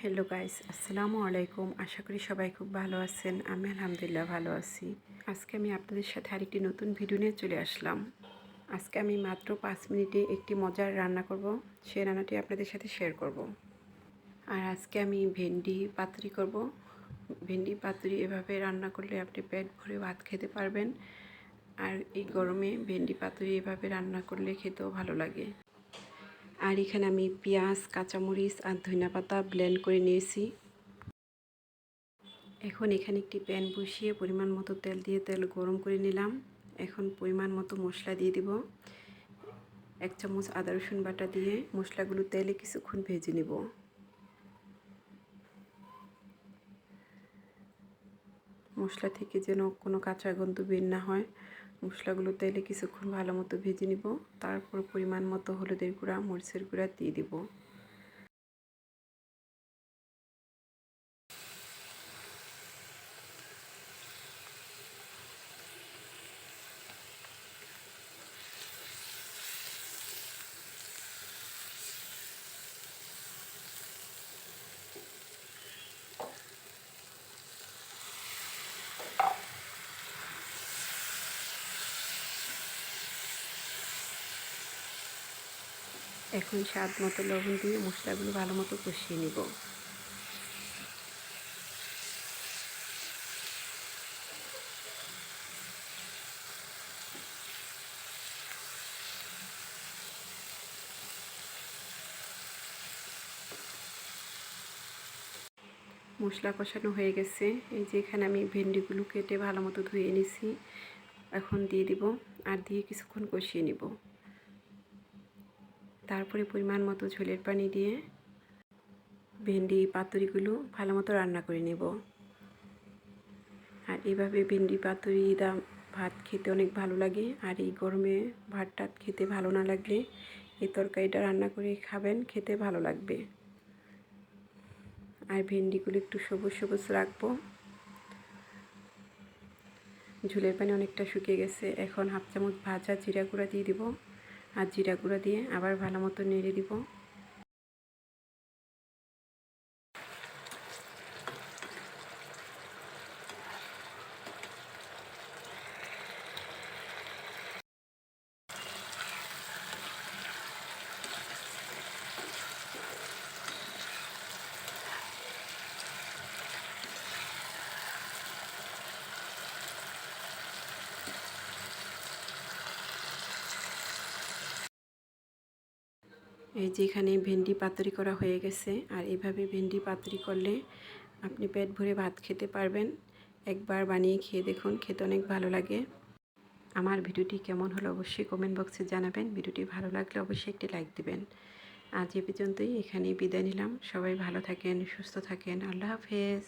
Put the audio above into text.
Hello guys, আসসালামু আলাইকুম। আশা করি সবাই খুব ভালো আছেন। আমি আলহামদুলিল্লাহ ভালো আছি। আজকে আমি আপনাদের সাথে আরেকটি নতুন ভিডিও নিয়ে চলে আসলাম। আজকে আমি মাত্র 5 মিনিটে একটি মজার রান্না করব। সেই রান্নাটি আপনাদের সাথে শেয়ার করব। আর আজকে আমি ভেন্ডি পাতুরি করব। ভেন্ডি পাতুরি এভাবে রান্না করলে আপনি পেট ভরে ভাত খেতে পারবেন। আর এই গরমে ভেন্ডি পাতুরি এভাবে রান্না করলে খেতেও ভালো লাগে। আর এখানে আমি পেঁয়াজ, কাঁচামরিচ আর ধনিয়াপাতা ব্লেন্ড করে নিয়েছি। এখন এখানে একটি প্যান বসিয়ে পরিমাণ মতো তেল দিয়ে তেল গরম করে নিলাম। এখন পরিমাণ মতো মশলা দিয়ে দিব। 1 চামচ আদা রসুন বাটা দিয়ে মশলাগুলো তেলে কিছুক্ষণ ভেজে নেব। মশলা থেকে যেন কোনো কাঁচা গন্ধ বের না হয়, মশলাগুলো তেলে কিছুক্ষণ ভালো মতো ভেজে নিব। তারপর পরিমাণ মতো হলুদের গুঁড়া, মরিচের গুঁড়া দিয়ে দিব। এখন স্বাদ মতো লবণ দিয়ে মশলাগুলো ভালো মতো কষিয়ে নিব। মশলা কষানো হয়ে গেছে। এই যে এখানে আমি ভেন্ডিগুলো কেটে ভালো মতো ধুয়ে নিছি। এখন দিয়ে দিব আর দিয়ে কিছুক্ষণ কষিয়ে নিব। তারপরে পরিমাণ মতো ঝোলের পানি দিয়ে ভেন্ডি পাতুরিগুলো ভালো মতো রান্না করে নেব। আর এভাবে ভেন্ডি পাতুরি ভাত খেতে অনেক ভালো লাগে। আর এই গরমে ভাত টাত খেতে ভালো না লাগলে এই তরকারিটা রান্না করে খাবেন, খেতে ভালো লাগবে। আর ভেন্ডিগুলো একটু সবুজ সবুজ রাখবো। ঝোলের পানি অনেকটা শুকিয়ে গেছে। এখন 1/2 চামচ ভাজা জিরা গুঁড়া দিয়ে দিব। আর জিরা গুঁড়া দিয়ে আবার ভালো মতো নেড়ে দিব। এই যে এখানে ভেন্ডি পাতুরি করা হয়ে গেছে। আর এভাবে ভেন্ডি পাতুরি করলে আপনি পেট ভরে ভাত খেতে পারবেন। একবার বানিয়ে খেয়ে দেখুন, খেতে অনেক ভালো লাগে। আমার ভিডিওটি কেমন হলো অবশ্যই কমেন্ট বক্সে জানাবেন। ভিডিওটি ভালো লাগলে অবশ্যই একটি লাইক দিবেন। আজ এ পর্যন্তই, এখানেই বিদায় নিলাম। সবাই ভালো থাকেন, সুস্থ থাকেন। আল্লাহ হাফেজ।